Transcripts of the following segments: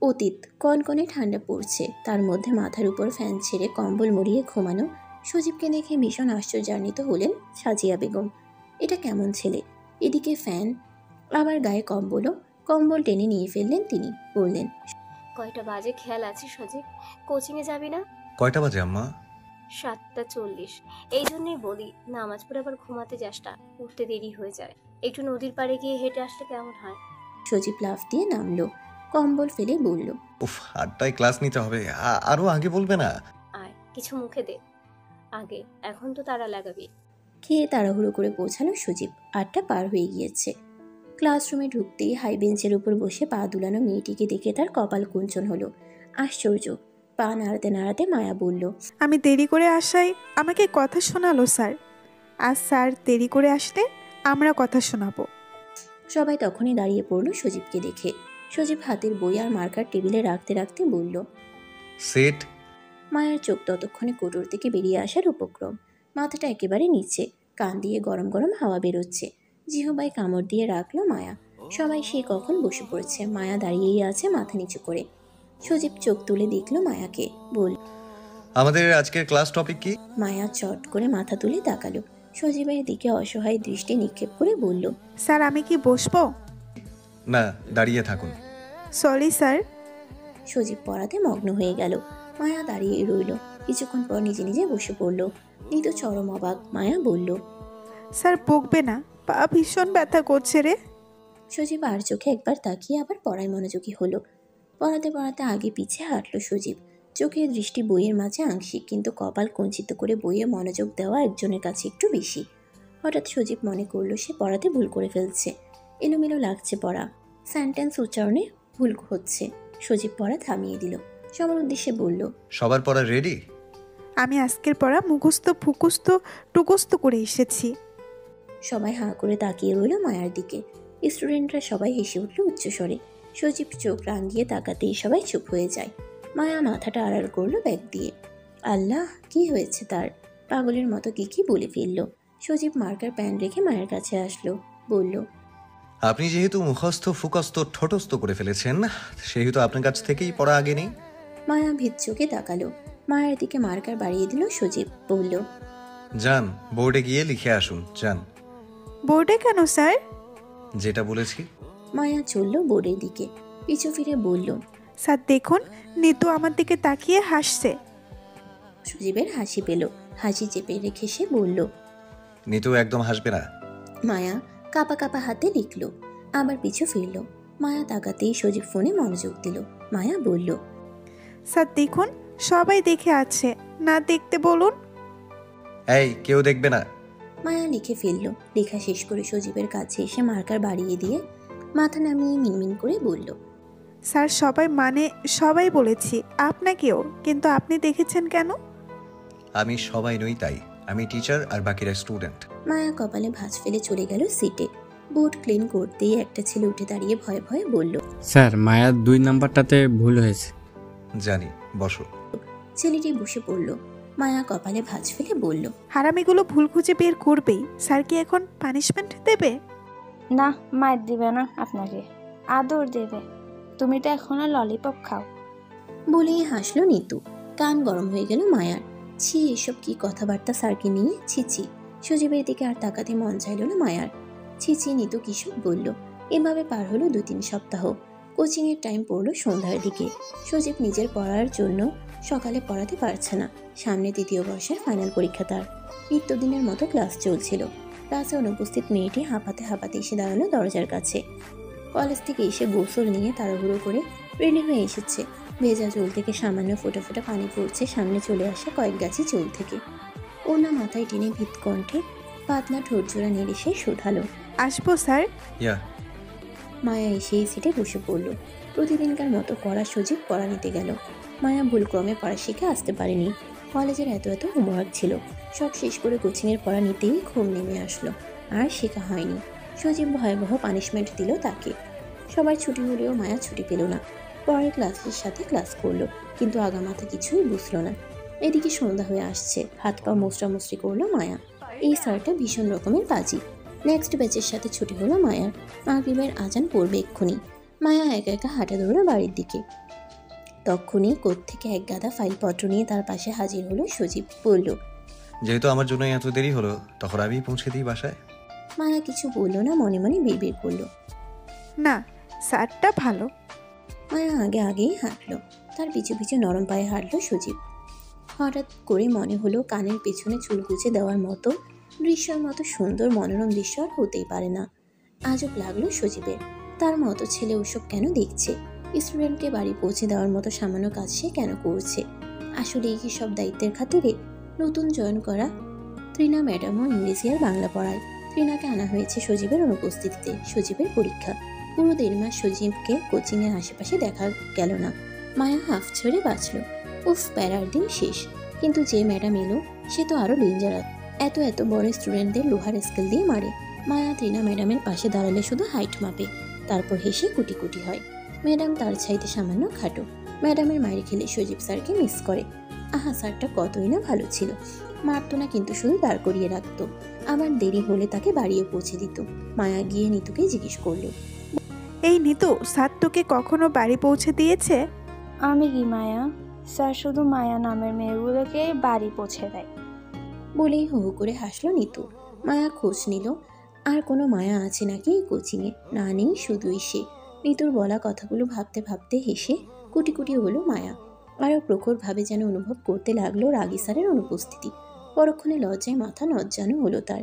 অতীত কনকনে ঠান্ডা পড়ছে, তার মধ্যে মাথার উপর ফ্যান ছেড়ে কম্বল মুড়িয়ে ঘুমানো সজীবকে দেখে ভীষণ আশ্চর্যান্বিত হলেন সাজিয়া বেগম। এটা কেমন ছেলে! এদিকে ফ্যান, আবার গায়ে কম্বলও। কম্বল টেনে নিয়ে ফেললেন তিনি, বললেন, কয়টা বাজে খেয়াল আছে সজীব? কোচিংয়ে যাবি না? কয়টা বাজে আম্মা? 7:40। এই জন্যই বলি নামাজ পড়ে আবার ঘুমাতে যাস না, উঠতে দেরি হয়ে যায়। একটু নদীর পাড়ে গিয়ে হেঁটে আসলে কেমন হয়? সজীব লাফ দিয়ে নামলো, কম্বল ফেলে বলল, উফ, 8টায় ক্লাস নিতে হবে, আরো আগে বলবে না? আয় কিছু মুখে দে আগে, এখন তো তারা লাগাবি। খেয়ে তাড়াহুড়ো করে পৌঁছালো সজীব। 8টা পার হয়ে গিয়েছে। ক্লাসরুমে ঢুকতেই হাই বেঞ্চের উপর বসে পা দুলানো মেয়েটিকে দেখে তার কপাল কুঞ্চন হলো। আশ্চর্য! পা নাড়াতে নাড়াতে মায়া বলল, আমি দেরি করে আসায় আমাকে কথা শোনালো স্যার। আর স্যার দেরি করে আসলে আমরা কথা শোনাবো। সবাই তখনই দাঁড়িয়ে পড়ল সজীবকে দেখে। সজীব হাতের বই আর মার্কার টেবিলে রাখতে রাখতে বলল, সেট। মায়ার চোখ ততক্ষণে কোটর থেকে বেরিয়ে আসার উপক্রম। মাথাটা একেবারে নিচে, কান দিয়ে গরম গরম হাওয়া বেরোচ্ছে। জিহবায় কামড় দিয়ে রাখলো মায়া। সবাই সে কখন বসে পড়েছে, মায়া দাঁড়িয়েই আছে মাথা নিচু করে। সজীব চোখ তুলে দেখলো মায়াকে, বলল, আমাদের আজকের ক্লাস টপিক কি? মায়া চট করে মাথা তুলে তাকালো। সজীবের দিকে অসহায় দৃষ্টি নিক্ষেপ করে বলল, স্যার আমি কি বসবো? না, দাঁড়িয়ে থাকুন। Sorry sir. সজীব পড়াতে মগ্ন হয়ে গেল। মায়া দাঁড়িয়ে রইল। কিছুক্ষণ পর নিজে নিজে বসে পড়ল। নিতু চরম অবাক। মায়া বলল, স্যার বকবে না, পা ভীষণ ব্যথা করছে রে। সজীব আর চোখে একবার তাকিয়ে আবার পড়ায় মনোযোগী হলো। পড়াতে পড়াতে আগে পিছে হাঁটলো সজীব। চোখের দৃষ্টি বইয়ের মাঝে আংশিক, কিন্তু কপাল কুঞ্চিত করে বইয়ে মনোযোগ দেওয়া একজনের কাছে একটু বেশি। হঠাৎ সজীব মনে করলো সে পড়াতে ভুল করে ফেলছে। এলোমেলো লাগছে পড়া, সেন্টেন্স উচ্চারণে ভুল হচ্ছে। সজীব পড়া থামিয়ে দিল। সবার উদ্দেশ্যে বলল, সবার পড়া রেডি? আমি আজকের পড়া মুখস্থ ফুকস্থ টুকস্থ করে এসেছি। সবাই হাঁ করে তাকিয়ে রইল মায়ার দিকে। স্টুডেন্টরা সবাই হেসে উঠল উচ্চস্বরে। সজীব চোখ রাঙিয়ে তাকাতেই সবাই চুপ হয়ে যায়। মায়া মাথাটা আড়াল করলো ব্যাগ দিয়ে। আল্লাহ, কি হয়েছে তার! পাগলের মতো কি বলে ফেলল। সজীব মার্কার প্যান রেখে মায়ের কাছে আসলো, বলল, আপনি যেহেতু মুখস্থ ফুকস্থ ঠোঁটস্থ করে ফেলেছেন, সেহেতু আপনার কাছ থেকেই পড়া আগে নেই। মায়া ভিত চোখে তাকালো। মায়ের দিকে মার্কার বাড়িয়ে দিল সজীব, বলল, যান, বোর্ডে গিয়ে লিখে আসুন, যান। বোর্ডে কেন স্যার? যেটা বলেছি। মায়া চলল বোর্ডের দিকে। পিছু ফিরে বলল, স্যার দেখুন, নিতু আমার দিকে তাকিয়ে হাসছে। সজীবের হাসি পেল। হাসি চেপে রেখে সে বলল, নিতু একদম হাসবে না। মায়া কাপা কাপা হাতে লিখল। আবার পিছু ফিরল। মায়া তাকাতেই সজীব ফোনে মনোযোগ দিল। মায়া বলল, স্যার দেখুন, সবাই দেখে আছে, না দেখতে বলুন। এই, কেউ দেখবে না। মায়া লিখে ফেলল। লেখা শেষ করে সজীবের কাছে এসে মার্কার বাড়িয়ে দিয়ে মাথা নামিয়ে মিনমিন করে বলল, স্যার সবাই মানে সবাই বলেছি, আপনাকেও, কিন্তু আপনি দেখেছেন কেন? আমি সবাই নই, তাই আমি টিচার আর বাকিরা স্টুডেন্ট। মায়া কপালে ভাঁজ ফেলে চলে গেল সিটে। বোর্ড ক্লিন করতেই একটা ছেলে উঠে দাঁড়িয়ে ভয়ে ভয়ে বলল, স্যার মায়ার 2 নাম্বারটাতে ভুল হয়েছে। জানি, বসো। ছেলেটি বসে পড়ল। মায়া কপালে ভাঁজ ফেলে বলল, হারামিগুলো ভুল খুঁজে বের করবেই। স্যার কি এখন পানিশমেন্ট দেবে? না, মায়ের দিবে না, আপনাকে আদর দেবে। তুমি তো এখনো ললিপপ খাও। বলেই হাসলো নিতু। কান গরম হয়ে গেল মায়ার। ছি, এসব কি কথাবার্তা স্যারকে নিয়ে! ছিছি! সজীবের দিকে আর তাকাতে মন চাইল না মায়ার। ছিছি, নিতু কিসব বলল। এভাবে পার হলো 2-3 সপ্তাহ। কোচিংয়ের টাইম পড়লো সন্ধ্যার দিকে। সজীব নিজের পড়ার জন্য সকালে পড়াতে পারছে না। সামনে 3য় বর্ষের ফাইনাল পরীক্ষা তার। নিত্যদিনের মতো ক্লাস চলছিল। ক্লাসে অনুপস্থিত মেয়েটি হাঁপাতে হাঁপাতে এসে দাঁড়ালো দরজার কাছে। কলেজ থেকে এসে গোসল নিয়ে তাড়াহুড়ো করে রেডি হয়ে এসেছে। ভেজা চুল থেকে সামান্য ফোঁটা ফোঁটা পানি পড়ছে সামনে চলে আসে কয়েক গাছি চুল থেকে। ওনা মাথায় টেনে ভীত কণ্ঠে পাতলা ঠোঁটজোড়া নেড়ে সে শুধালো, আসবো স্যার? ইয়া। মায়া এসে সিটে বসে পড়ল। প্রতিদিনকার মতো পড়া সজীব পড়া নিতে গেল। মায়া ভুলক্রমে পড়া শিখে আসতে পারেনি। কলেজের এত হোমওয়ার্ক ছিল। সব শেষ করে কোচিংয়ের পড়া নিতেই ঘুম নেমে আসলো। আর শেখা হয়নি। সজীব ভয়াবহ পানিশমেন্ট দিল তাকে। সবাই ছুটি হলেও মায়া ছুটি পেল না। পরের ক্লাসের সাথে ক্লাস করলো, কিন্তু আগামাথা কিছুই বুঝলো না। এদিকে সন্ধ্যা হয়ে আসছে। হাত পা মোচড়ামুচড়ি করলো মায়া। এই স্যারটা ভীষণ রকমের বাজি। নেক্সট ব্যাচের সাথে ছুটি হলো মায়ার। মাগরিবের আজান পড়বে এক্ষুনি। মায়া একা একা হাঁটা ধরল বাড়ির দিকে। তখনই কোত্থেকে এক গাদা ফাইলপত্র নিয়ে তার পাশে হাজির হলো সজীব। বলল, যেহেতু আমার জন্য এত দেরি হলো, তখন আমি পৌঁছে দিই বাসায়। মায়া কিছু বলল না, মনে মনে বিড়বিড় করলো। না, স্যারটা ভালো। মায়া আগে আগেই হাঁটলো, তার পিছু পিছু নরম পায়ে হাঁটলো সজীব। হঠাৎ করে মনে হলো কানের পেছনে চুল গুছে দেওয়ার মতো দৃশ্যের মতো সুন্দর মনোরম দৃশ্য আর হতেই পারে না। আজব লাগলো সজীবের, তার মতো ছেলে ওসব কেন দেখছে? স্টুডেন্টকে বাড়ি পৌঁছে দেওয়ার মতো সামান্য কাজ সে কেন করছে? আসলে এই সব দায়িত্বের খাতিরে নতুন জয়েন করা তৃণা ম্যাডামও ইংরেজি আর বাংলা পড়ায়। তৃণাকে আনা হয়েছে সজীবের অনুপস্থিতিতে। সজীবের পরীক্ষা, পুরো 1.5 মাস সজীবকে কোচিংয়ের আশেপাশে দেখা গেল না। মায়া হাফ ছেড়ে বাঁচল। উফ, প্যারার দিন শেষ। কিন্তু যে ম্যাডাম এলো সে তো আরও ডেঞ্জারাস। এত এত বড় স্টুডেন্টদের লোহার স্কেল দিয়ে মারে। মায়া তৃণা ম্যাডামের পাশে দাঁড়ালে শুধু হাইট মাপে, তারপর হেসে কুটি কুটি হয়। ম্যাডাম তার চাইতে সামান্য খাটো। ম্যাডামের মায়ের খেলে সজীব স্যারকে মিস করে। আহা, স্যারটা কতই না ভালো ছিল। মারতো না, কিন্তু শুধু দাঁড় করিয়ে রাখতো। আবার দেরি হলে তাকে বাড়িয়ে পৌঁছে দিত। মায়া গিয়ে নিতুকে জিজ্ঞেস করলো, এই নিতু, স্যার তোকে কখনো বাড়ি পৌঁছে দিয়েছে? আমি কি মায়া? স্যার শুধু মায়া নামের মেয়েগুলোকে বাড়ি পৌঁছে দেয়। বলেই হু হু করে হাসলো নিতু। মায়া খোঁজ নিল আর কোনো মায়া আছে নাকি এই কোচিংয়ে। না, নেই, শুধুই সে। নিতুর বলা কথাগুলো ভাবতে ভাবতে হেসে কুটি কুটি হলো মায়া। আরও প্রখরভাবে যেন অনুভব করতে লাগলো রাগী স্যারের অনুপস্থিতি। পরক্ষণে লজ্জায় মাথা নজ্জানো হলো তার।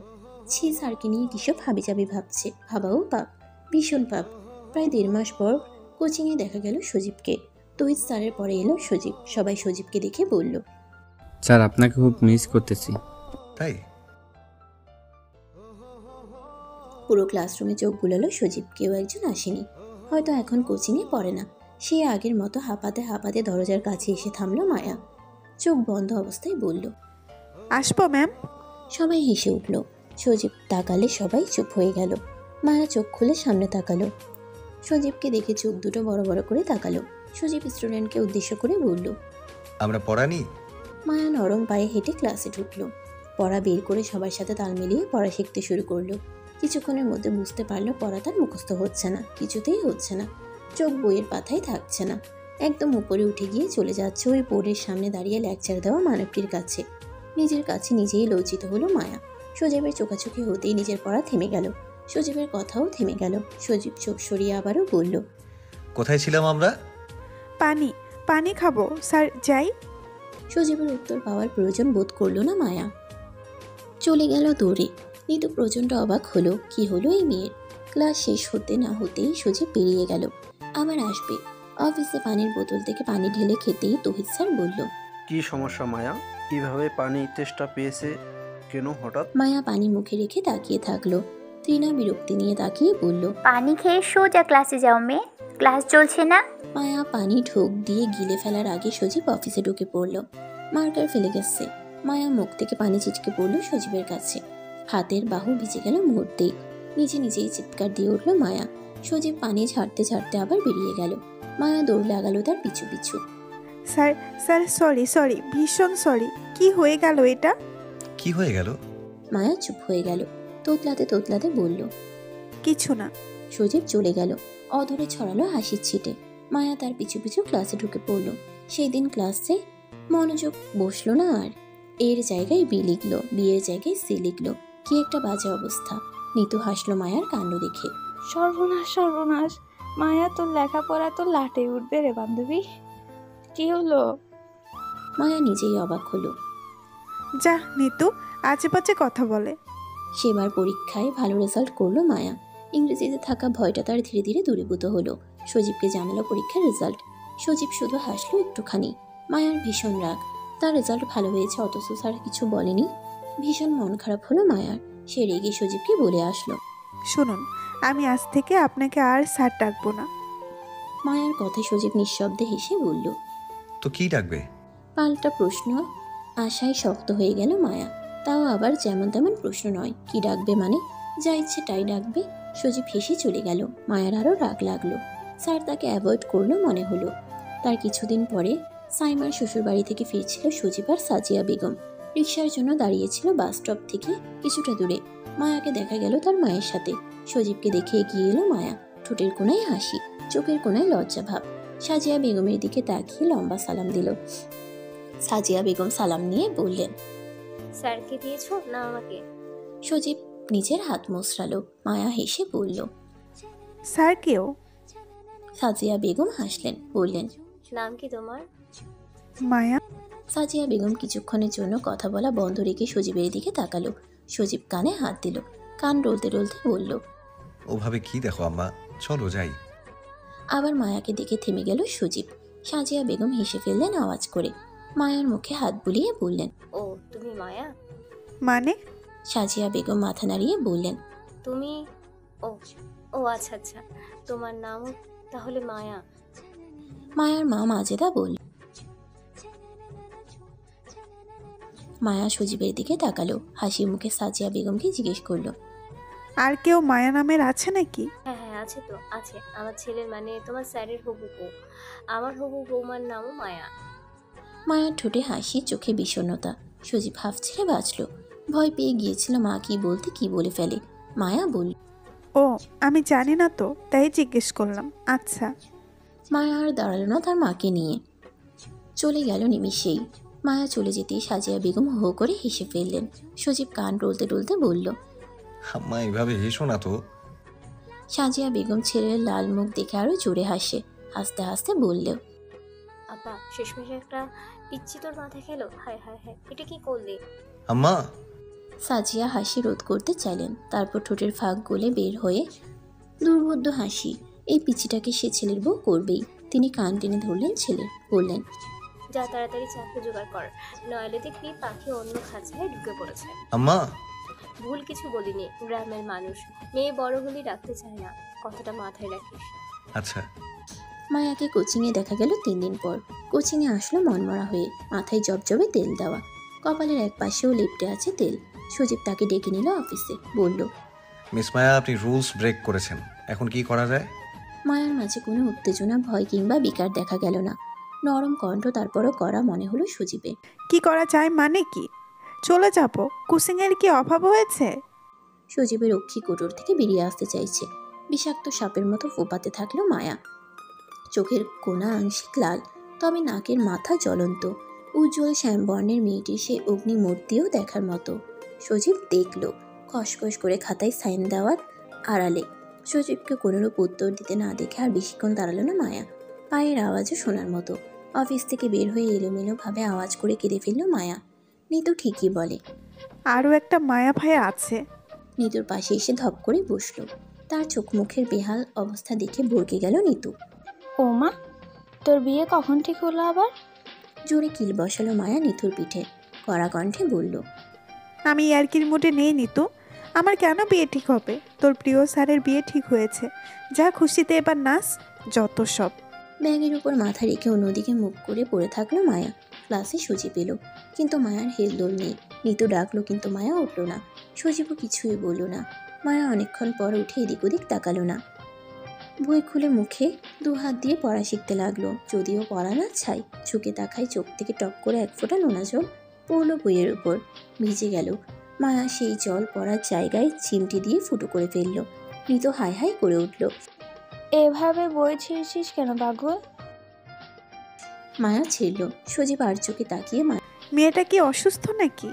ছি, স্যারকে নিয়ে কিসব হাবিজাবি ভাবছে। ভাবাও পাপ, ভীষণ পাপ। প্রায় 1.5 মাস পর কোচিংয়ে দেখা গেল সজীবকে। তহিদ স্যারের পরে এলো সজীব। সবাই সজীবকে দেখে বলল, স্যার আপনাকে খুব মিস করতেছি। তাই? পুরো ক্লাসরুমে চোখ বুলালো সজীব। কেউ একজন আসেনি, হয়তো এখন কোচিংয়ে পড়ে না। সে আগের মতো হাঁপাতে হাঁপাতে দরজার কাছে এসে থামলো মায়া। চোখ বন্ধ অবস্থায় বলল, আসবো ম্যাম? সবাই হেসে উঠল। সজীব তাকালে সবাই চুপ হয়ে গেল। মায়া চোখ খুলে সামনে তাকালো। সজীবকে দেখে চোখ দুটো বড় বড় করে তাকালো। সজীব স্টুডেন্টকে উদ্দেশ্য করে বলল, আমরা পড়ানি। মায়া নরম পায়ে হেঁটে ক্লাসে ঢুকলো। পড়া বের করে সবার সাথে তাল মিলিয়ে পড়া শিখতে শুরু করলো। কিছুক্ষণের মধ্যে বুঝতে পারলো পড়া তার মুখস্থ হচ্ছে না, কিছুতেই হচ্ছে না। চোখ বইয়ের পাতায় থাকছে না, একদম উপরে উঠে গিয়ে চলে যাচ্ছে ওই বোর্ডের সামনে দাঁড়িয়ে লেকচার দেওয়া মানবটির কাছে। নিজের কাছে নিজেই লজ্জিত হলো মায়া। সজীবের চোখাচোখি হতেই নিজের পড়া থেমে গেল। সজীবের কথাও থেমে গেল। সজীব চোখ সরিয়ে আবারও বলল, কোথায় ছিলাম আমরা? পানি, পানি খাবো স্যার, যাই? সজীবের উত্তর পাওয়ার প্রয়োজন বোধ করলো না মায়া, চলে গেল দৌড়ে। নিতু প্রচণ্ড অবাক হলো, কি হলো এই মেয়ের। ক্লাস শেষ হতে না হতেই সজীব বেরিয়ে গেল। আবার আসবে। অফিসে পানির বোতল থেকে পানি ঢেলে খেতেই তহিদ স্যার বলল, কি সমস্যা মায়া? কিভাবে পানি তেষ্টা পেয়েছে কেন হঠাৎ? মায়া পানি মুখে রেখে তাকিয়ে থাকলো। তৃণা বিরক্তি নিয়ে তাকিয়ে বলল, পানি খেয়ে সোজা ক্লাসে যাও মেয়ে, ক্লাস চলছে না। মায়া পানি ঢোক দিয়ে গিলে ফেলার আগে সজীব অফিসে ঢুকে পড়ল। মার্কার ফেলে গেছে। মায়া মুখ থেকে পানি ছিটকে পড়ল সজীবের কাছে। হাতের বাহু ভিজে গেল মুহূর্তেই। নিজে নিজেই চিৎকার দিয়ে উঠল মায়া। সজীব পানি ঝাড়তে ঝাড়তে আবার বেরিয়ে গেল। মায়া দৌড় লাগালো তার পিছু পিছু। স্যার, স্যার, সরি সরি, ভীষণ সরি। কি হয়ে গেল এটা? কি হয়ে গেল? মায়া চুপ হয়ে গেল। তোতলাতে তোতলাতে বলল, কিছু না। সজীব চলে গেল। অধরে ছড়ালো হাসির ছিটে। মায়া তার পিছু পিছু ক্লাসে ঢুকে পড়ল। সেই দিন ক্লাসে মনোযোগ বসলো না আর। এর জায়গায় বি লিখলো, বিয়ের জায়গায় সি লিখলো। কি একটা বাজে অবস্থা। নিতু হাসলো মায়ার কাণ্ড দেখে। সর্বনাশ সর্বনাশ, মায়া তোর লেখাপড়া তো লাটে উঠবে রে বান্ধবী। কি হলো? মায়া নিজেই অবাক হলো। যা নিতু, আজে বাজে কথা বলে। সেবার পরীক্ষায় ভালো রেজাল্ট করলো মায়া। ইংরেজিতে থাকা ভয়টা তার ধীরে ধীরে দূরীভূত হলো। সজীবকে জানালো পরীক্ষার রেজাল্ট। সজীব শুধু হাসলো একটুখানি। মায়ার ভীষণ রাগ। তার রেজাল্ট ভালো হয়েছে অথচ স্যার কিছু বলেনি। ভীষণ মন খারাপ হলো মায়ার। সে রেগে সজীবকে বলে আসলো, শুনুন, আমি আজ থেকে আপনাকে আর স্যার ডাকবো না। মায়ার কথায় সজীব নিঃশব্দে হেসে বলল, তো কি ডাকবে? পাল্টা প্রশ্ন আশায় শক্ত হয়ে গেল মায়া। তাও আবার যেমন তেমন প্রশ্ন নয়। কি ডাকবে মানে? যা ইচ্ছে তাই ডাকবে। সজীব হেসে চলে গেল। মায়ার আরও রাগ লাগলো। স্যার তাকে অ্যাভয়েড করলো মনে হলো। তার কিছুদিন পরে সাইমার শ্বশুরবাড়ি থেকে ফিরছিল সজীব আর সাজিয়া বেগম। রিকশার জন্য দাঁড়িয়েছিল বাস স্টপ থেকে কিছুটা দূরে। মায়াকে দেখা গেল তার মায়ের সাথে। সজীবকে দেখে এগিয়ে এলো মায়া। ঠোঁটের কোণায় হাসি। চোখের কোণায় লজ্জা ভাব। সাজিয়া বেগমের দিকে তাকিয়ে লম্বা সালাম দিল। সাজিয়া বেগম সালাম নিয়ে বললেন, স্যারকে দিয়েছো না আমাকে? সজীব নিজের হাত মোচড়ালো। মায়া হেসে বলল। স্যার কেউ? সাজিয়া বেগম হাসলেন, বললেন, নাম কি তোমার? মায়া। সাজিয়া বেগম কিছুক্ষণের জন্য কথা বলা বন্ধ রেখে সজীবের দিকে তাকালো। সজীব কানে হাত দিল, কান ডলতে ডলতে বলল, ওভাবে কি দেখো আম্মা, চলো যাই। আবার মায়াকে দেখে থেমে গেল সজীব। সাজিয়া বেগম হেসে ফেললেন আওয়াজ করে। মায়ার মুখে হাত বুলিয়ে বললেন, ও তুমি মায়া? মানে? সাজিয়া বেগম মাথা নাড়িয়ে বললেন, তুমি? ও ও আচ্ছা আচ্ছা, তোমার নামও তাহলে মায়া। মায়ার মা মাজেদা বলল। মায়া সজীবের দিকে তাকালো, হাসি মুখে সাজিয়া বেগমকে জিজ্ঞেস করলো, আর কেউ মায়া নামের আছে নাকি? হ্যাঁ হ্যাঁ আছে তো, আছে। আমার ছেলের মানে তোমার স্যারের হবু বউ। আমার হবু বৌমার নামও মায়া। মায়ার ঠোঁটে হাসি, চোখে বিষণ্ণতা। সজীব হাফ ছেড়ে বাঁচল। ভয় পেয়ে গিয়েছিল মা কি বলতে কি বলে ফেলে। মায়া বলল, ও আমি জানি না তো, তাই জিজ্ঞেস করলাম। আচ্ছা। মায়া আর দাঁড়ালো না তার মাকে নিয়ে, চলে গেল নিমিষেই। মায়া চলে যেতেই সাজিয়া বেগম হো করে হেসে ফেললেন। সজীব কান টলতে টলতে বলল, আম্মা এভাবে হেসো না তো। সাজিয়া বেগম ছেলের লাল মুখ দেখে আরো জোরে হাসে। হাসতে হাসতে বলল, আপা শেষমেশ একটা পিচ্ছি তোর মাথায় খেলো। হায় হায় হায়, এটা কি করলি? আম্মা। সাজিয়া হাসি রোধ করতে চাইলেন, তারপর ঠোঁটের ফাঁক গলে বের হয়ে দুর্বোধ্য হাসি। এই পিচিটাকে সে ছেলের বউ করবেই। তিনি কান টেনে ধরলেন ছেলের, বললেন, যা তাড়াতাড়ি চাকরি জোগাড় কর, নইলে দেখবি পাখি অন্য খাঁচায় ঢুকে পড়েছে। আম্মা। ভুল কিছু বলিনি, গ্রামের মানুষ, মেয়ে বড় হলে রাখতে চায় না, কথাটা মাথায় রাখিস। আচ্ছা। মায়াকে কোচিংয়ে দেখা গেল 3 দিন পর। কোচিংয়ে আসলো মনমরা হয়ে, মাথায় জবজবে তেল দেওয়া, কপালের এক পাশেও লেপটে আছে তেল। সজীব তাকে ডেকে নিল অফিসে, বলল, মিস মায়া, আপনি রুলস ব্রেক করেছেন, এখন কি করা যায়? মায়ার মাঝে কোনো উত্তেজনা, ভয় কিংবা বিকার দেখা গেল না। নরম কণ্ঠ, তারপরও করা মনে হলো সজীবে। কি করা যায় মানে কি? চলে যাব? কুসিংয়ের কি অভাব হয়েছে? সজীবের অক্ষি কোটর থেকে বেরিয়ে আসতে চাইছে। বিষাক্ত সাপের মতো ফোপাতে থাকলো মায়া। চোখের কোণা আংশিক লাল, তবে নাকের মাথা জ্বলন্ত। উজ্জ্বল শ্যামবর্ণের মেয়েটির সে অগ্নিমূর্তিও দেখার মতো। সজীব দেখল, খসখস করে খাতায় সাইন দেওয়ার আড়ালে। সজীবকে কোনোরূপ উত্তর দিতে না দেখে আর বেশিক্ষণ দাঁড়ালো না মায়া। পায়ের আওয়াজও শোনার মতো। অফিস থেকে বের হয়ে এলোমেলোভাবে আওয়াজ করে কেঁদে ফেলল মায়া। নিতু ঠিকই বলে, আরও একটা মায়া ভাইয়া আছে। নিতুর পাশে এসে ধপ করে বসলো। তার চোখ মুখের বেহাল অবস্থা দেখে ভরকে গেল নিতু। ও মা, তোর বিয়ে কখন ঠিক হলো আবার? জোরে কিল বসালো মায়া নিতুর পিঠে, কড়া কণ্ঠে বলল, আমি ইয়ার্কির মুডে নেই নিতু। আমার কেন বিয়ে ঠিক হবে? তোর প্রিয় স্যারের বিয়ে ঠিক হয়েছে, যা খুশিতে এবার নাচ। যত সব। ব্যাগের উপর মাথা রেখে অন্যদিকে মুখ করে পড়ে থাকলো মায়া। ক্লাসে সজীব এলো, কিন্তু মায়ার হেলদোল নেই। নিতু ডাকলো, কিন্তু মায়া উঠল না। সজীবও কিছুই বলল না। মায়া অনেকক্ষণ পর উঠে এদিক ওদিক তাকালো না। বই খুলে মুখে 2 হাত দিয়ে পড়া শিখতে লাগলো, যদিও পড়া না ছাই। ঝুঁকে তাকায়, চোখ থেকে টপ করে 1 ফোঁটা নোনা জল পড়লো বইয়ের উপর, ভিজে গেল। মায়া সেই জল পড়ার জায়গায় চিমটি দিয়ে ফুটো করে ফেলল। নিতু হাই হাই করে উঠল। এভাবে বই ছিঁড়ছিস কেন পাগল? মায়া ছিড়ল। সজীব আর চোখে তাকিয়ে মেয়েটা কি অসুস্থ নাকি?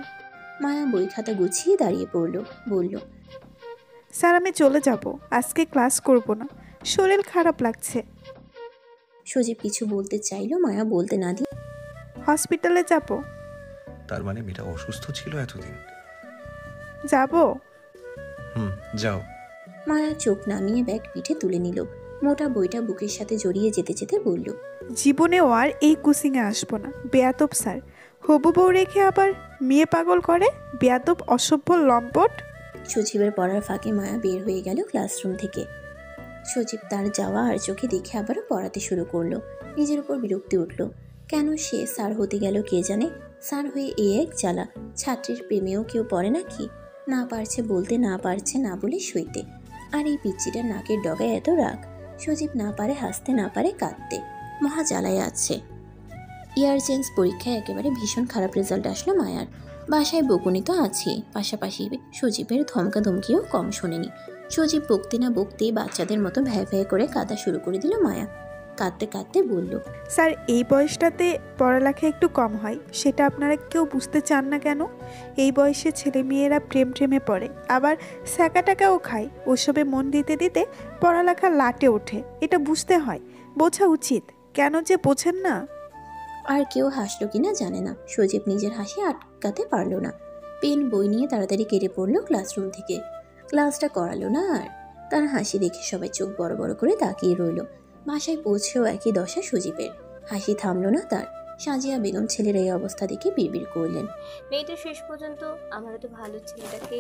মায়া বই খাতা গুছিয়ে দাঁড়িয়ে পড়ল, বলল, স্যার আমি চলে যাব, আজকে ক্লাস করব না, শরীর খারাপ লাগছে। সজীব কিছু বলতে চাইলো, মায়া বলতে না দিয়ে, হসপিটালে যাব। তার মানে মেয়েটা অসুস্থ ছিল এতদিন? যাব। যাও। মায়া চোখ নামিয়ে ব্যাগ পিঠে তুলে নিল। মোটা বইটা বুকের সাথে জড়িয়ে যেতে যেতে বলল, জীবনেও আর এই কুসিংয়ে আসবো না। বেয়াদব স্যার, হবু বউ রেখে আবার মেয়ে পাগল করে। বেয়াদব, অসভ্য, লম্পট। সজীবের পড়ার ফাঁকে মায়া বের হয়ে গেল ক্লাসরুম থেকে। সজীব তার যাওয়া আর চোখে দেখে আবারও পড়াতে শুরু করলো। নিজের উপর বিরক্তি উঠল। কেন সে স্যার হতে গেল কে জানে। স্যার হয়ে এক জ্বালা। ছাত্রীর প্রেমেও কেউ পড়ে নাকি? না পারছে বলতে, না পারছে না বলে সইতে। আর এই পিচ্চিটার নাকের ডগায় এত রাগ। সজীব না পারে হাসতে, না পারে কাঁদতে, মহা জ্বালায় আছে। ইয়ার চেঞ্জ পরীক্ষায় একেবারে ভীষণ খারাপ রেজাল্ট আসলো মায়ার। বাসায় বকুনি তো আছে, পাশাপাশি সজীবের ধমকাধমকিও কম শোনেনি। সজীব বকতে না বকতেই বাচ্চাদের মতো ভ্যাঁ ভ্যাঁ করে কাঁদা শুরু করে দিল মায়া। কাঁদতে কাঁদতে বলল, স্যার এই বয়সটাতে পড়ালেখা একটু কম হয়, সেটা আপনারা কেউ বুঝতে চান না কেন? এই বয়সে ছেলেমেয়েরা প্রেমে পড়ে, আবার স্যাকা টাকাও খায়। ওসবে মন দিতে দিতে পড়ালেখা লাটে ওঠে, এটা বুঝতে হয়, বোঝা উচিত। কেন যে বোঝেন না? আর কেউ হাসলো কিনা জানে না, সজীব নিজের হাসি আটকাতে পারল না। পেন বই নিয়ে তাড়াতাড়ি কেটে পড়লো ক্লাসরুম থেকে। ক্লাসটা করালো না আর। তার হাসি দেখে সবাই চোখ বড় বড় করে তাকিয়ে রইল। বাসায় পৌঁছেও একই দশা সজীবের, হাসি থামলো না তার। সাজিয়া বেগম ছেলের এই অবস্থা দেখে বিড়বিড় করলেন, মেয়েটা শেষ পর্যন্ত আমার তো ভালো ছেলেটাকে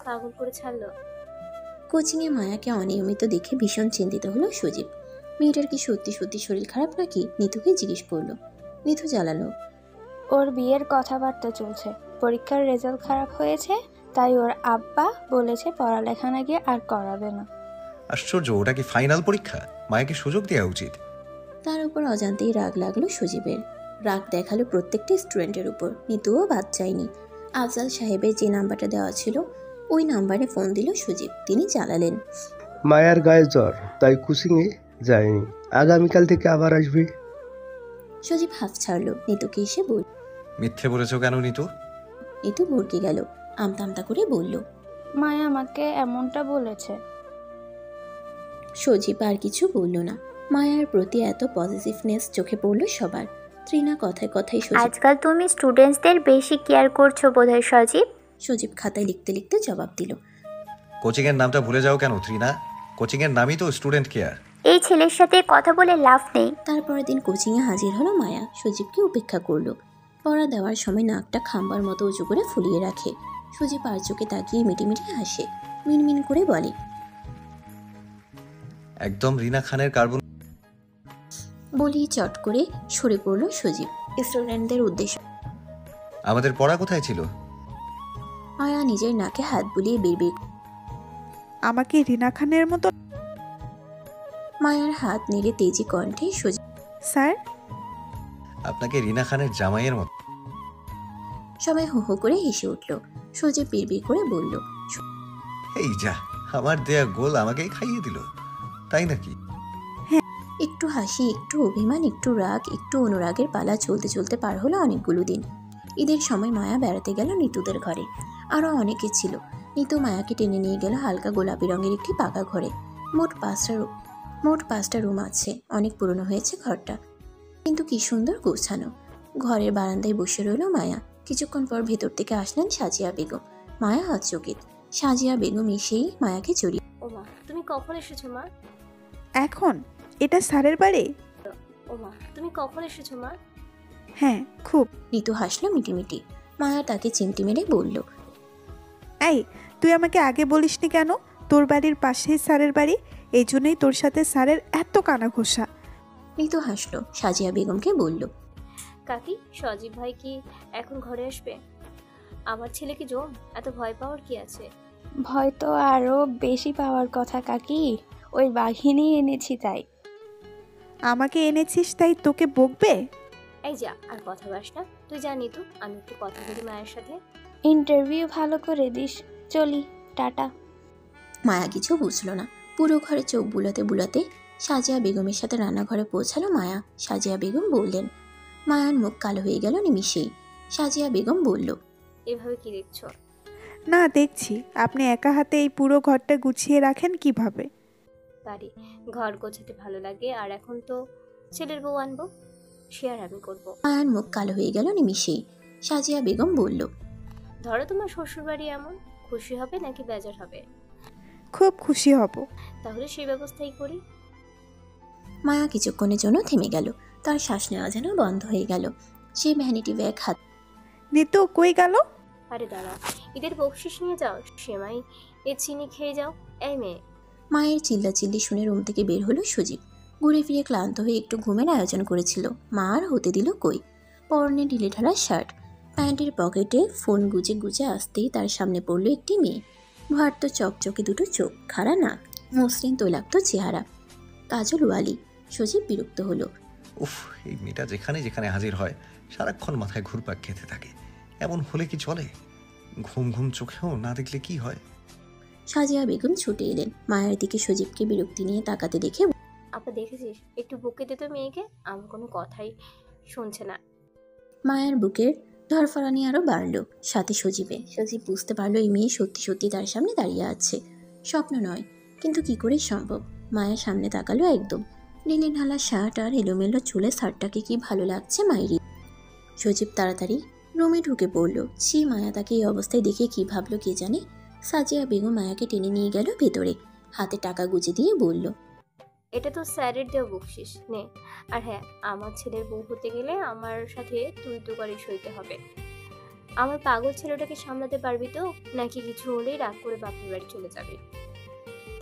পাগল করে ছাড়লো। কোচিংয়ে মায়াকে অনিয়মিত দেখে ভীষণ চিন্তিত হলো সজীব। মেয়েটার কি সত্যি সত্যি শরীর খারাপ নাকি? নিতুকে জিজ্ঞেস করলো। নিতু জ্বালালো, ওর বিয়ের কথাবার্তা চলছে, পরীক্ষার রেজাল্ট খারাপ হয়েছে, তাই ওর আব্বা বলেছে পড়ালেখা নাকি আর করাবে না। আশ্চর্য, ওটা কি ফাইনাল পরীক্ষা? মায়াকে সুযোগ দেওয়া উচিত। তার উপর অজান্তেই রাগ লাগলো সজীবের। রাগ দেখালো প্রত্যেকটি স্টুডেন্টের উপর, নিতুও বাদ যায়নি। আফজাল সাহেবের যে নাম্বারটা দেওয়া ছিল ওই নাম্বারে ফোন দিল সজীব। তিনি জ্বালালেন, মায়ার গায়ে জ্বর, তাই কোচিংয়ে যায়নি, আগামীকাল থেকে আবার আসবে। সজীব হাফ ছাড়লো। নিতুকে এসে বলল, মিথ্যে বলেছ কেন নিতু? নিতু ভরকে গেল, আমতা আমতা করে বলল। মায়া আমাকে এমনটা বলেছে। সজীব আর কিছু বলল না। মায়ার প্রতি এত পজিটিভনেস চোখে পড়ল সবার। ত্রিনা কথায় কথায় আজকাল তুমি স্টুডেন্টসদের বেশি কেয়ার করছো বোধহয় সজীব। সজীব খাতায় লিখতে লিখতে জবাব দিল, কোচিংয়ের নামটা ভুলে যাও কেন ত্রিনা? কোচিংয়ের নামই তো স্টুডেন্ট কেয়ার। এই ছেলের সাথে কথা বলে লাভ নেই। তারপরের দিন কোচিংয়ে হাজির হলো মায়া। সজীবকে উপেক্ষা করলো। পড়া দেওয়ার সময় নাকটা খাম্বার মতো উঁচু করে ফুলিয়ে রাখে। সজীব আর চোখে তাকিয়ে মিটিমিটি হাসে, মিনমিন করে বলে, একদম রিনা খানের কার্বন। বলি চট করে সরে পড়ল সজীব স্টুডেন্টদের উদ্দেশ্য। আমাদের পড়া কোথায় ছিল? মায়া নিজের নাকে হাত বুলিয়ে বিড়বিড়। আমাকে রিনা খানের মতো? মায়ার হাত নেড়ে তেজি কণ্ঠে সজীব, স্যার আপনাকে রিনা খানের জামাইয়ের মতো। সবাই হো হো করে হেসে উঠল। সজীব বিড়বিড় করে বলল, এই যা, আমার দেয়া গোল আমাকেই খাইয়ে দিল, তাই নাকি? একটু হাসি, একটু অভিমান, একটু রাগ, একটু অনুরাগের পালা চলতে চলতে পার হলো অনেকগুলো দিন। ঈদের সময় মায়া বেড়াতে গেল নিতুদের ঘরে। আরও অনেকে ছিল। নিতু মায়াকে টেনে নিয়ে গেল হালকা গোলাপি রঙের একটি পাকা ঘরে। মোট পাঁচটা রুম আছে। অনেক পুরনো হয়েছে ঘরটা, কিন্তু কি সুন্দর গোছানো। ঘরের বারান্দায় বসে রইল মায়া। কিছুক্ষণ পর ভেতর থেকে আসলেন সাজিয়া বেগম। মায়া আচকিত। সাজিয়া বেগম এসেই মায়াকে জড়িয়ে, ওমা, তুমি কখন এসেছো মা? এখন? এটা স্যারের বাড়ি? ওমা, তুমি কখন এসেছো মা? হ্যাঁ, খুব। নিতু হাসলো মিটিমিটি। মায়া তাকে চিমটি মেরে বলল, এই, তুই আমাকে আগে বলিসনি কেন? তোর বাড়ির পাশেই স্যারের বাড়ি, এই জন্যই তোর সাথে স্যারের এত কানাঘোষা। নিতু হাসলো। সাজিয়া বেগমকে বলল, কাকি, সজীব ভাই কি এখন ঘরে আসবে? আমার ছেলে কি জম, এত ভয় পাওয়ার কি আছে? ভয় তো আরো বেশি পাওয়ার কথা কাকি, ওই বাঘিনী এনেছি তাই। আমাকে এনেছিস তাই তোকে বকবে? এই যা, আর কথা বাস না, তুই জানি তো আমি একটু কথা বলি মায়ের সাথে। ইন্টারভিউ ভালো করে দিস, চলি, টাটা। মায়া কিছু বুঝলো না। পুরো ঘরে চোখ বুলাতে বুলাতে সাজিয়া বেগমের সাথে রান্নাঘরে পৌঁছালো মায়া। সাজিয়া বেগম বললেন। মায়ার মুখ কালো হয়ে গেল নিমিষেই। সাজিয়া বেগম বলল, এভাবে কি দেখছো? না, দেখছি আপনি একা হাতে এই পুরো ঘরটা গুছিয়ে রাখেন কিভাবে। পারি, ঘর গোছাতে ভালো লাগে, আর এখন তো ছেলের বউ আনবো, সে আর আমি করবো। মায়ার মুখ কালো হয়ে গেল নিমিষেই। সাজিয়া বেগম বলল, ধরো তোমার শ্বশুর বাড়ি এমন, খুশি হবে নাকি বেজার হবে? খুব খুশি হব। তাহলে সেই ব্যবস্থাই করি। মায়া কিছুক্ষণের জন্য থেমে গেল। তার শ্বাস নেওয়া যেন বন্ধ হয়ে গেল। সে ভ্যানিটি ব্যাগ হাত, নিতু কই গেল? আরে দাঁড়া, ঈদের বকশিস নিয়ে যাও, সেমাই এ চিনি খেয়ে যাও। এই মেয়ে। মায়ের চিল্লাচিল্লি শুনে রুম থেকে বের হলো সজীব। ঘুরে ফিরে ক্লান্ত হয়ে একটু ঘুমের আয়োজন করেছিল। মা আর হতে দিল কই। পরনে ঢিলে ঢালা শার্ট, প্যান্টের পকেটে ফোন গুজে গুজে আসতেই তার সামনে পড়ল একটি মেয়ে। ভার্ত চকচকে দুটো চোখ, খাড়া নাক, মসৃণ তৈলাক্ত চেহারা, কাজল ওয়ালি। সজীব বিরক্ত হলো। উফ, এই মেয়েটা যেখানে যেখানে হাজির হয় সারাক্ষণ মাথায় ঘুরপাক খেতে থাকে। এমন হলে কি চলে? ঘুম ঘুম চোখেও না দেখলে কি হয়? সাজিয়া বেগম ছুটে এলেন। মায়ের দিকে সজীবকে বিরক্তি নিয়ে তাকাতে দেখে আপা দেখেছিস, একটু বকে দে তো মেয়েকে, আমার কোনো কথাই শুনছে না। মায়ের বুকের ধরফরানি আরো বাড়লো, সাথে সজীব বুঝতে পারলো এই মেয়ে সত্যি সত্যি তার সামনে দাঁড়িয়ে আছে, স্বপ্ন নয়। কিন্তু কি করে সম্ভব? মায়ের সামনে তাকালো একদম। নীলে ঢালা শার্ট আর এলোমেলো চুলে শার্টটাকে কি ভালো লাগছে মায়েরই। সজীব তাড়াতাড়ি রুমে ঢুকে পড়লো। ছি, মায়া তাকে এই অবস্থায় দেখে কি ভাবলো কে জানে। সাজিয়া বেগম মায়াকে টেনে নিয়ে গেল ভেতরে, হাতে টাকা গুজে দিয়ে বলল, এটা তো স্যারের দেওয়া বকশিস নে। আর হ্যাঁ, আমার ছেলের বউ হতে গেলে আমার সাথে তুই তো করে সইতে হবে। আমার পাগল ছেলেটাকে সামলাতে পারবি তো, নাকি কিছু হলেই রাগ করে বাপের বাড়ি চলে যাবি?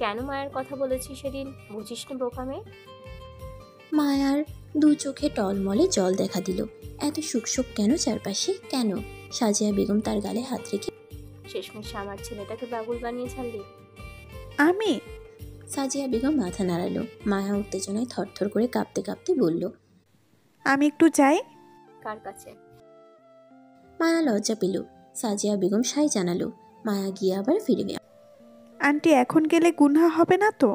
কেন মায়ের কথা বলেছি সেদিন, বুঝিস না বোকা মেয়ে? মায়ার দু চোখে টলমলে জল দেখা দিল। এত শুকশোক কেন চারপাশে, কেন? সাজিয়া বেগম তার গালে হাত রেখে শেষমেশ আমার ছেলেটাকে পাগল বানিয়ে ছাড়লি। আমি? সাজিয়া বেগম মাথা নাড়ালো। মায়া উত্তেজনায় থরথর করে কাঁপতে কাঁপতে বলল, আমি একটু যাই। কার কাছে? মায়া লজ্জা পেল। সাজিয়া বেগম সাই জানালো। মায়া গিয়ে আবার ফিরে গেল। আন্টি, এখন গেলে গুনহা হবে না তো?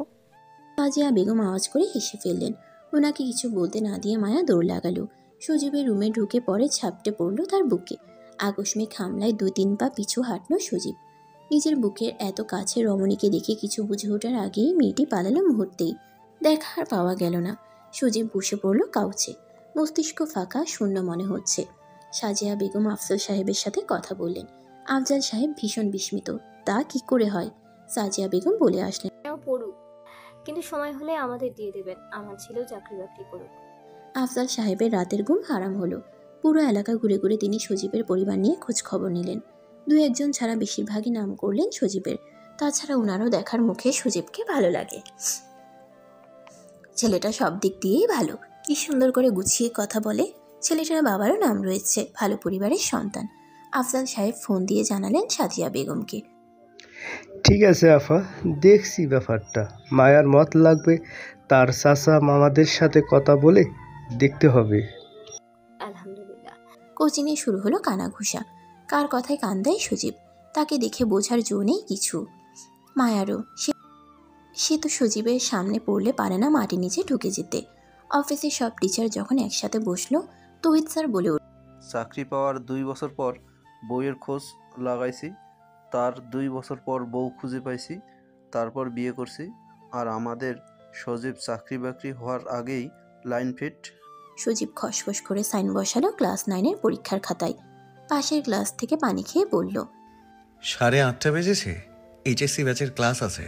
সাজিয়া বেগম আওয়াজ করে হেসে ফেললেন। ওনাকে কিছু বলতে না দিয়ে মায়া দৌড় লাগালো। সজীবের রুমে ঢুকে পরে ঝাপটে পড়লো তার বুকে। আকস্মিক হামলায় 2-3 পা পিছু হাঁটল সজীব। নিজের বুকের এত কাছে রমণীকে দেখে কিছু বুঝে ওঠার আগেই মেয়েটি পালালো মুহূর্তেই। দেখা আর পাওয়া গেল না। সজীব বসে পড়ল কাউচে। মস্তিষ্ক ফাঁকা, শূন্য মনে হচ্ছে। সাজিয়া বেগম আফজল সাহেবের সাথে কথা বললেন। আফজাল সাহেব ভীষণ বিস্মিত। তা কি করে হয়? সাজিয়া বেগম বলে আসলেন, পড়ুক, কিন্তু সময় হলে আমাদের দিয়ে দেবেন। আমার ছেলেও চাকরি বাকরি করুক। আফজাল সাহেবের রাতের ঘুম হারাম হলো। পুরো এলাকা ঘুরে ঘুরে তিনি সজীবের পরিবার নিয়ে খোঁজ খবর নিলেন। 2-1 জন ছাড়া বেশিরভাগই নাম করলেন সজীবের। তাছাড়া ওনারও দেখার মুখে সজীবকে ভালো লাগে। ছেলেটা সব দিক দিয়েই ভালো, কি সুন্দর করে গুছিয়ে কথা বলে। ছেলেটার বাবারও নাম রয়েছে, ভালো পরিবারের সন্তান। আফজাল সাহেব ফোন দিয়ে জানালেন সাজিয়া বেগমকে, ঠিক আছে আফা, দেখছি ব্যাপারটা। মায়ার মত লাগবে, তার চাচা মামাদের সাথে কথা বলে দেখতে হবে। আলহামদুলিল্লাহ। কোচিংয়ে শুরু হলো কানাঘুষা। কার কথায় কান দেয় সজীব, তাকে দেখে বোঝার জো নেই কিছু। মায়ারও, সে তো সজীবের সামনে পড়লে পারে না মাটি নিচে ঢুকে যেতে। অফিসের সব টিচার যখন একসাথে বসলো, তৌহিদ স্যার বলে উঠল, চাকরি পাওয়ার 2 বছর পর বউয়ের খোঁজ লাগাইছি, তার 2 বছর পর বউ খুঁজে পাইছি, তারপর বিয়ে করছি। আর আমাদের সজীব চাকরি বাকরি হওয়ার আগেই লাইন ফিট। সজীব খসখস করে সাইন বসালো ক্লাস 9-এর পরীক্ষার খাতায়। পাশের ক্লাস থেকে পানি খেয়ে বলল, 8:30 বেজেছে, এইচএসসি ব্যাচের ক্লাস আছে।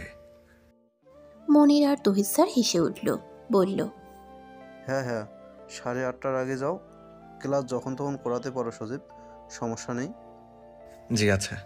মনির আর তৌহিদ স্যার হেসে উঠল, বলল, হ্যাঁ হ্যাঁ, 8:30টার আগে যাও। ক্লাস যখন তখন করাতে পারো সজীব, সমস্যা নেই। জি আচ্ছা।